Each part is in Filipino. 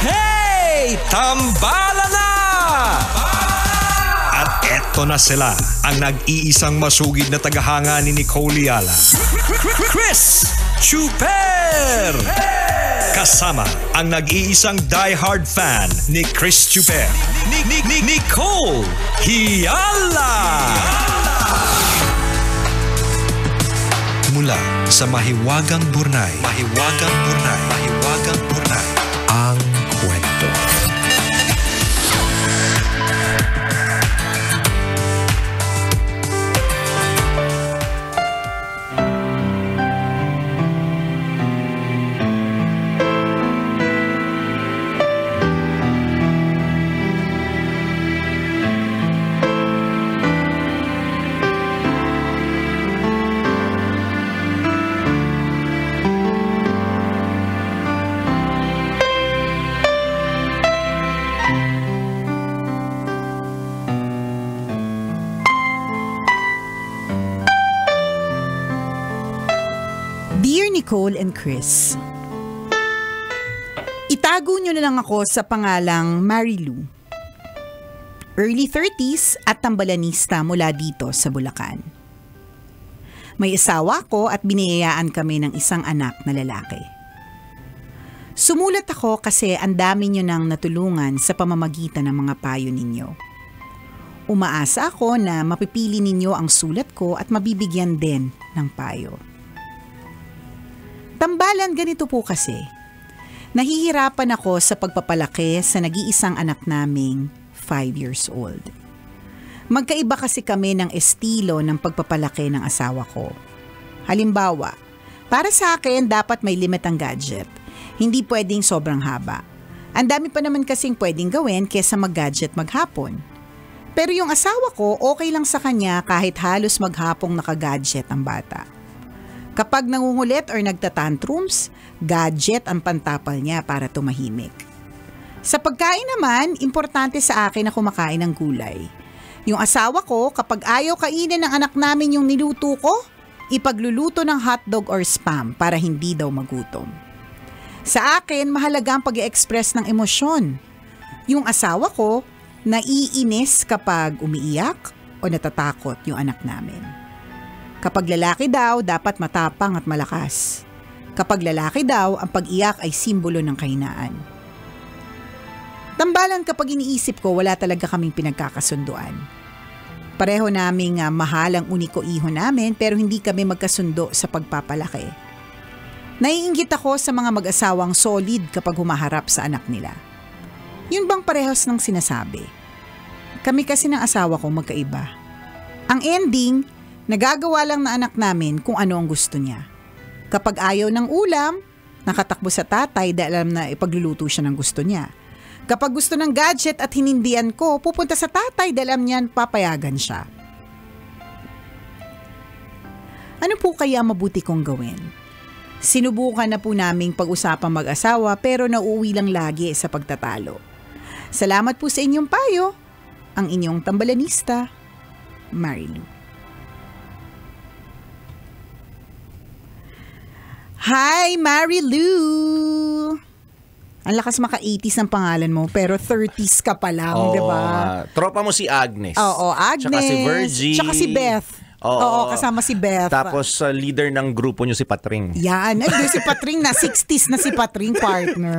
Hey! Tambala na! At eto na sila, ang nag-iisang masugid na tagahanga ni Nicole Yala. Chris Chuper! Kasama ang nag-iisang diehard fan ni Chris Chuper, Nicole Yala! Mula sa Mahiwagang Burnay, ang kwento. Dear Nicole and Chris, itago nyo na lang ako sa pangalang Marilu. Early 30s at tambalanista mula dito sa Bulacan. May asawa ko at biniyayaan kami ng isang anak na lalaki. Sumulat ako kasi ang dami nyo nang natulungan sa pamamagitan ng mga payo ninyo. Umaasa ako na mapipili ninyo ang sulat ko at mabibigyan din ng payo. Tambalan, ganito po kasi. Nahihirapan ako sa pagpapalaki sa nag-iisang anak naming 5 years old. Magkaiba kasi kami ng estilo ng pagpapalaki ng asawa ko. Halimbawa, para sa akin dapat may limit ang gadget. Hindi pwedeng sobrang haba. Ang dami pa naman kasing pwedeng gawin kesa mag-gadget maghapon. Pero yung asawa ko, okay lang sa kanya kahit halos maghapong naka-gadget ang bata. Kapag nangungulit or nagtatantrums, gadget ang pantapal niya para tumahimik. Sa pagkain naman, importante sa akin na kumakain ng gulay. Yung asawa ko, kapag ayaw kainin ng anak namin yung niluto ko, ipagluluto ng hotdog or spam para hindi daw magutom. Sa akin, mahalaga ang pag-i-express ng emosyon. Yung asawa ko, naiinis kapag umiiyak o natatakot yung anak namin. Kapag lalaki daw, dapat matapang at malakas. Kapag lalaki daw, ang pag-iyak ay simbolo ng kahinaan. Tambalan, kapag iniisip ko, wala talaga kaming pinagkakasunduan. Pareho naming mahal ang uniko iho namin pero hindi kami magkasundo sa pagpapalaki. Naiinggit ako sa mga mag-asawang solid kapag humaharap sa anak nila. Yun bang parehas ng sinasabi? Kami kasi ng asawa ko magkaiba. Ang ending, nagagawa lang na anak namin kung ano ang gusto niya. Kapag ayaw ng ulam, nakatakbo sa tatay dahil alam na ipagluluto siya ng gusto niya. Kapag gusto ng gadget at hinindihan ko, pupunta sa tatay dahil alam niyan papayagan siya. Ano po kaya mabuti kong gawin? Sinubukan na po naming pag-usapang mag-asawa pero nauuwi lang lagi sa pagtatalo. Salamat po sa inyong payo. Ang inyong tambalanista, Marilu. Hi, Marilu! Ang lakas maka-80s ng pangalan mo, pero 30s ka pa lang, di ba? Tropa mo si Agnes. Oo, Agnes. Tsaka si Virgie. Tsaka si Beth. Oo, kasama si Beth. Tapos leader ng grupo nyo si Patring. Yan. Ay, si Patring na. 60s na si Patring, partner.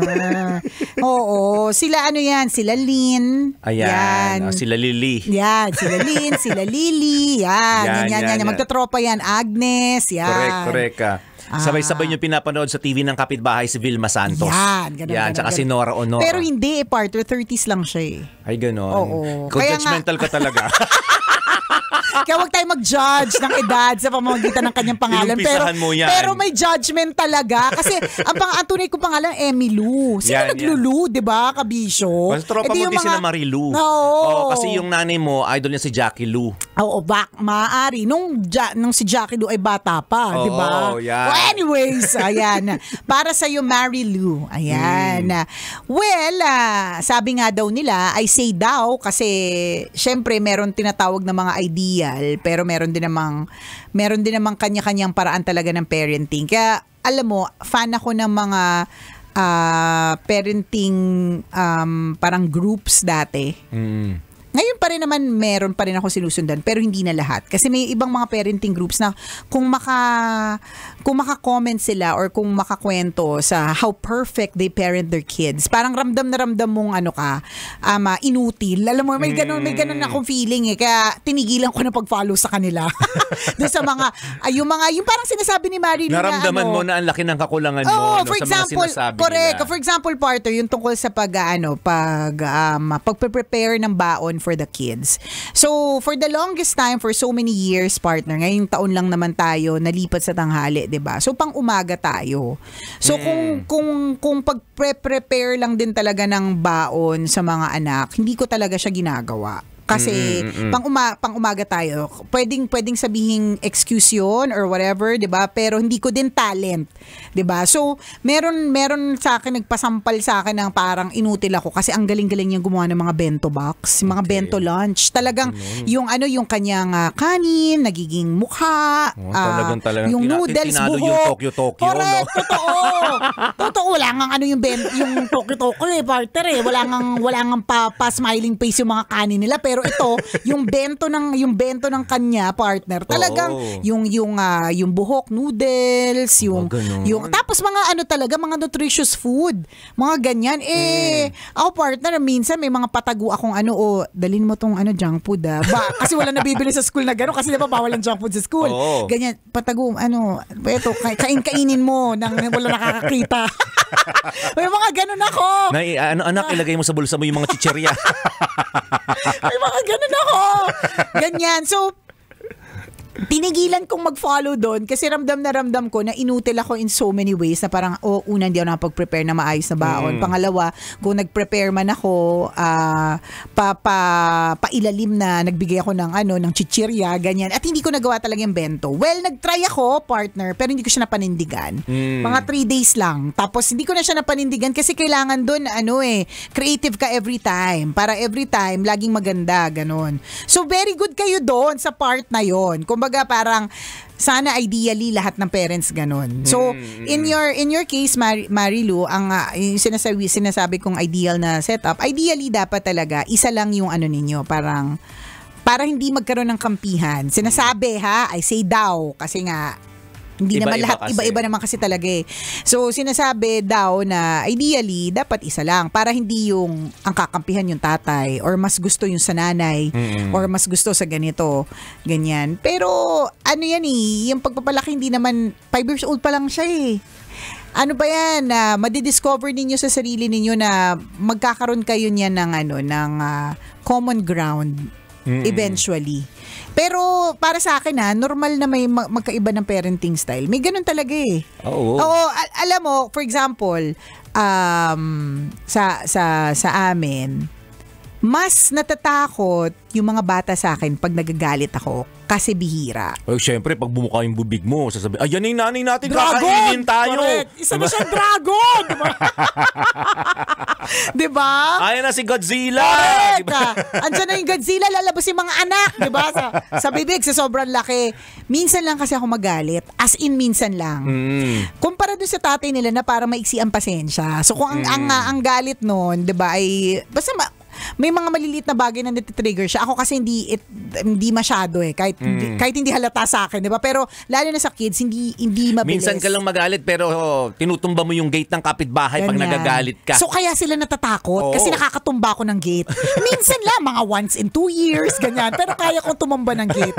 Oo. Sila ano yan? Sila Lynn. Ayan. Sila Lily. Yan. Sila Lynn, sila Lily. Yan. Magtotropa yan. Agnes. Yan. Correct. Sabay-sabay nyo pinapanood sa TV ng kapitbahay si Vilma Santos. Yan. Tsaka si Nora Honor. Pero hindi partner. 30s lang siya eh. Ay, ganon. Oo. Judgmental ka talaga. Kaya huwag tayo mag-judge ng edad sa pamamagitan ng kanyang pangalan. Pero may judgment talaga. Kasi ang tunay ko pangalan, Emilu. Sino naglulu, di ba, kabisyo? Mas tropa mo din sila Marilu. Oo. Kasi yung nanay mo, idol niya si Jackie Lu. Oo, maaari. Nung si Jackie Lu ay bata pa, di ba? Oo, yan. Well, anyways, ayan. Para sa'yo, Marilu. Ayan. Well, sabi nga daw nila, I say daw, kasi syempre meron tinatawag na mga ideal, pero meron din namang kanya-kanyang paraan talaga ng parenting. Kaya alam mo, fan ako ng mga parenting parang groups dati. Ngayon pa rin naman meron pa rin ako sinusundan pero hindi na lahat. Kasi may ibang mga parenting groups na kung maka-comment sila or kung makakwento sa how perfect they parent their kids. Parang ramdam na ramdam mong inutil. Alam mo, may ganun akong feeling eh. Kaya tinigilan ko na pag-follow sa kanila. Doon sa yung parang sinasabi ni Marilyn na naramdaman mo na ang laki ng kakulangan mo for sa example, mga sinasabi correct. nila. For example, partner, yung tungkol sa pag-prepare ng baon for the kids. So, for the longest time, for so many years, partner, ngayong taon lang naman tayo nalipat sa tanghali, 'di ba? So, pang-umaga tayo. So, kung pag-prepare lang din talaga ng baon sa mga anak, hindi ko talaga siya ginagawa. Kasi pang-umaga tayo. Pwedeng sabihing excuse yun or whatever, 'di ba? Pero hindi ko din talent, 'di ba? So, meron sa akin nagpasampal sa akin ng parang inutil ako kasi ang galing-galing niyang gumawa ng mga bento box, mga bento lunch. Talagang yung kanyang kanin, nagiging mukha, talagang yung noodles, tinalo buhok. yung Tokyo-Tokyo, correct, no? Totoo. Wala nga yung Tokyo-Tokyo partner eh. Wala nga pa-smiling face yung mga kanin nila, pero ito, yung bento ng kanya partner, talagang yung buhok, noodles, yung tapos mga mga nutritious food, mga ganyan. Ako partner, minsan may mga patago akong dalhin mo tong junk food kasi wala nabibili sa school na gano'n kasi diba bawal ang junk food sa school. Ganyan, patago, eto, kainin mo nang wala nakakakita. May mga gano'n ako. Anak, ilagay mo sa bulsa mo yung mga chicherya. May mga ganun ako. Ganyan. So, tinigilan kong mag-follow doon kasi ramdam na ramdam ko na inutil ako in so many ways na parang, una, hindi ako nakapag-prepare na maayos na baon. Pangalawa, kung nag-prepare man ako, pailalim na nagbigay ako ng chichirya, ganyan. At hindi ko nagawa talaga yung bento. Well, nag-try ako, partner, pero hindi ko siya napanindigan. Mga 3 days lang. Tapos, hindi ko na siya napanindigan kasi kailangan doon, creative ka every time. Para every time, laging maganda, ganun. So, very good kayo doon sa part na yon. Kumbaga parang sana ideally lahat ng parents ganun. So in your case Marilu, ang yung sinasabi kong ideal na setup, ideally dapat talaga isa lang yung ninyo, parang para hindi magkaroon ng kampihan. Sinasabi I say daw kasi nga hindi naman lahat, iba-iba naman kasi talaga eh. So, sinasabi daw na ideally, dapat isa lang para hindi yung ang kakampihan yung tatay or mas gusto yung sa nanay or mas gusto sa ganito, ganyan. Pero, yan yung pagpapalaki hindi naman, 5 years old pa lang siya eh. Ano ba yan? Madidiscover ninyo sa sarili ninyo na magkakaroon kayo niyan ng common ground eventually. Pero para sa akin normal na may magkaiba ng parenting style. May ganun talaga eh. Oo. Alam mo, for example, sa amin, mas natatakot yung mga bata sa akin pag nagagalit ako kasi bihira. Siyempre, pag bumuka yung bubig mo, sasabihin, yan yung nanay natin, dragon! kakainin tayo. Correct. Isa na siyang dragon! Diba? Diba? Ayan na si Godzilla! Correct! Diba? Andiyan na yung Godzilla, lalabas yung mga anak, diba? Sa bibig, sa sobrang laki. Minsan lang kasi ako magalit. As in, minsan lang. Kumpara doon sa tatay nila na para maiksi ang pasensya. So, kung ang galit noon, diba, ay, basta may mga maliliit na bagay na natitrigger siya. Ako kasi hindi masyado eh. Kahit hindi halata sa akin, di ba? Pero lalo na sa kids, hindi mabilis. Minsan ka lang magalit pero tinutumba mo yung gate ng kapitbahay pag nagagalit ka. So kaya sila natatakot kasi nakakatumba ko ng gate. Minsan lang, mga once in 2 years, ganyan. Pero kaya kong tumamba ng gate.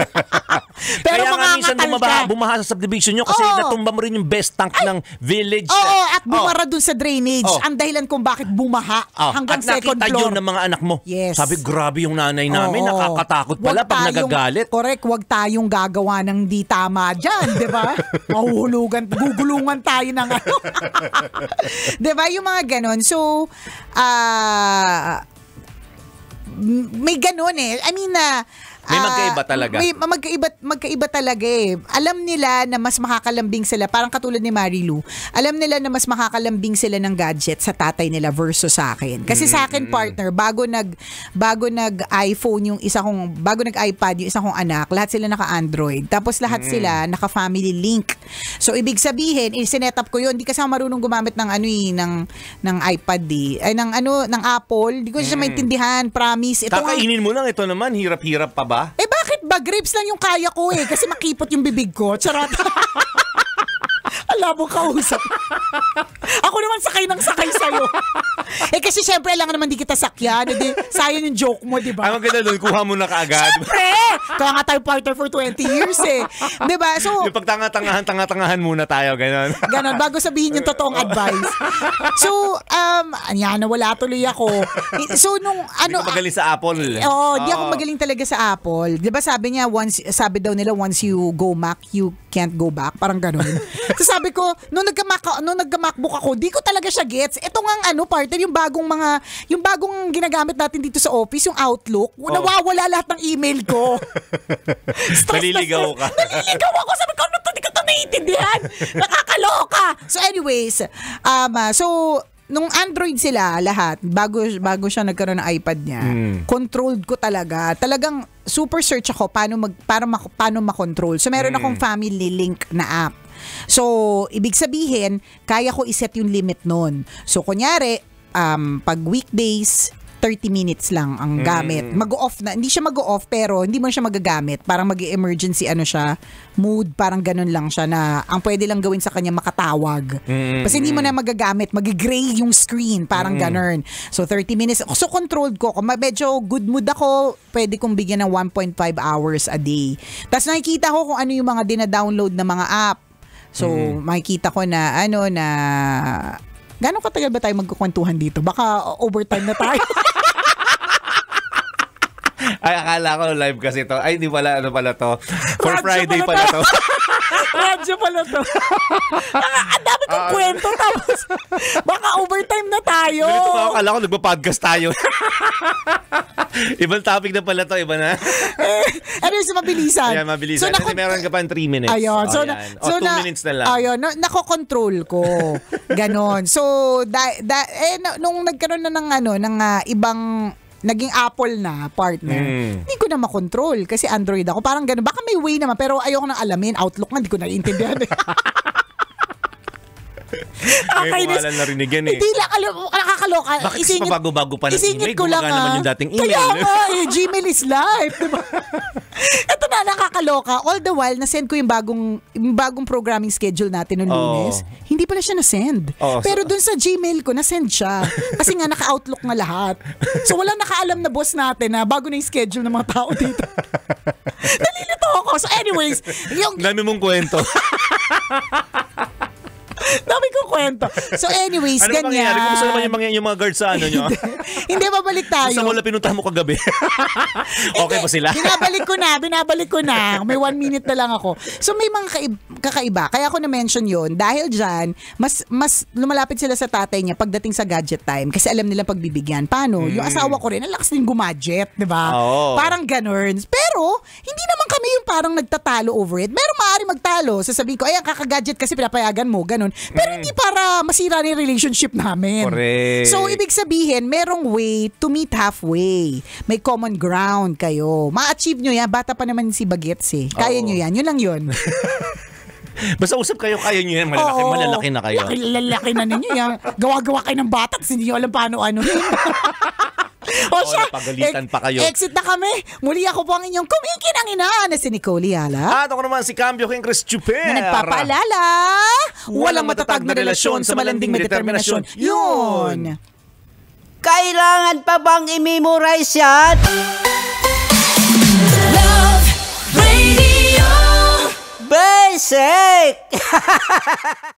Pero kaya nga minsan ka. bumaha sa subdivision nyo kasi natumba mo rin yung best tank ng village. At bumara dun sa drainage. Ang dahilan kung bakit bumaha hanggang second floor. At nakita yun ng mga anak mo. Yes. Sabi, grabe yung nanay namin, nakakatakot pala pag nagagalit. Correct, wag tayong gagawa ng di tama dyan, di ba? Gugulungan tayo ng di ba? Yung mga ganon. So, may ganon eh. I mean, May magkaiba talaga. May magkaiba talaga eh. Alam nila na mas makakalambing sila, parang katulad ni Marilu. Alam nila na mas makakalambing sila ng gadget sa tatay nila versus sa akin. Kasi sa akin, partner, bago nag-iPhone yung isa kong, bago nag-iPad yung isa kong anak, lahat sila naka-Android. Tapos lahat sila naka-family link. So ibig sabihin, sinet up ko yun. Hindi kasi ako marunong gumamit ng ng iPad ay ng Apple. Hindi ko siya maintindihan, promise. Ito Kakainin mo lang, ito naman, hirap-hirap pa ba? Bakit ba? Grapes lang yung kaya ko eh. Kasi makipot yung bibig ko. Charot. Alam mo, kausap. Ako naman sakay sa'yo. Kasi syempre, lang naman di kita sakyan. Hindi, sayang yung joke mo, di ba? Ang maganda doon, kuha mo na kaagad. Syempre! Kaya nga tayo partner for 20 years eh. Di ba? So, yung pagtanga-tangahan muna tayo, gano'n. Ganon, bago sabihin yung totoong advice. So, nawala tuloy ako. So, Hindi ka magaling sa Apple. Di ako magaling talaga sa Apple. Di ba sabi daw nila, once you go Mac, you can't go back. Parang ganon. So sabi ko, nung nagka-MacBook ako, di ko talaga siya gets. Ito nga partner, yung bagong ginagamit natin dito sa office, yung Outlook, nawawala lahat ng email ko. Naliligaw ka. Naliligaw ako. Sabi ko, di ko ito naiintindihan. Nakakaloka. So anyways, nung Android sila lahat, bago siya nagkaroon ng iPad niya, controlled ko talaga. Talagang super search ako paano makontrol. So meron akong family link na app. So ibig sabihin, kaya ko iset yung limit nun. So kunyari, pag weekdays, 30 minutes lang ang gamit. Mag-off na. Hindi siya mag-off pero hindi mo siya magagamit. Parang mag-emergency siya, mood, parang ganun lang siya na ang pwede lang gawin sa kanya makatawag. Kasi hindi mo na magagamit. Mag-gray yung screen. Parang ganun. So 30 minutes. So controlled ko. Kung medyo good mood ako, pwede kong bigyan ng 1.5 hours a day. Tapos nakikita ko kung ano yung mga dina-download na mga app. So makikita ko na gano'ng katagal ba tayo magkukwentuhan dito? Baka overtime na tayo. Ay, akala ko live kasi to. Ay, hindi pala, pala to. For Friday pala to. Radyo pala to. Ang dami kong kwento. Tapos, baka overtime na tayo. Ganito ka, akala ko nagpa-podcast tayo. Ibang topic na pala to, iba na. Anyways, mabilisan. Ayan, mabilisan. So, meron ka pa 3 minutes. Ayun. So, 2 minutes na lang. Ayun, nakokontrol ko. Ganon. So, nung nagkaroon na ng ibang naging Apple na partner, hindi ko na makontrol kasi Android ako. Parang gano'n. Baka may way naman, pero ayoko nang alamin. Outlook nga, hindi ko naiintindihan. May pangalan narinig yan eh. Hindi lang, nakakaloka. Bakit kasi pabago-bago pa ng email? Gumaga naman yung dating email. Kaya nga, Gmail is life. Diba? Ito na, nakakaloka. All the while, na-send ko yung bagong programming schedule natin noong Lunes. Hindi pala siya na-send. Pero dun sa Gmail ko, na-send siya. Kasi nga, naka-outlook na lahat. So, wala nakaalam na boss natin na bago na yung schedule ng mga tao dito. Nalilito ako. So, anyways. Dami mong kwento. Dami kong kwento. So anyways, ano ganyan. Ano kumusta naman yung mga guards sa nyo? Hindi, babalik tayo. Gusto mo lang pinuntahan mo kagabi. Okay pa sila? Binabalik ko na. May 1 minute na lang ako. So may mga kakaiba. Kaya ako na-mention yun. Dahil dyan, mas lumalapit sila sa tatay niya pagdating sa gadget time. Kasi alam nila pagbibigyan. Paano? Yung asawa ko rin, ang lakas din gumadget. Diba? Parang ganun. Pero, hindi naman kami yung parang nagtatalo over it. Meron maaari magtalo. Sasabihin ko, ay, ang kakagadget kasi pinapayagan mo. Ganun. Pero hindi para masira yung relationship namin. Correct. So, ibig sabihin, merong way to meet halfway. May common ground kayo. Ma-achieve nyo yan. Bata pa naman si Bagets eh. Kaya nyo yan. Yun lang yun. Basta usap kayo, kaya nyo yan. Malalaki na kayo. Lalaki na ninyo yan. Gawa-gawa kayo ng bata kasi hindi nyo alam paano siya, napagalitan pa kayo. Exit na kami. Muli ako po ang inyong kumikinang ina na si Nicole Yala. At ako naman si Cambio King Chris Chuper. Na nagpapaalala, walang matatag na relasyon sa malanding may determinasyon. Yun. Kailangan pa bang i-memorize yan? Love Radio Basic!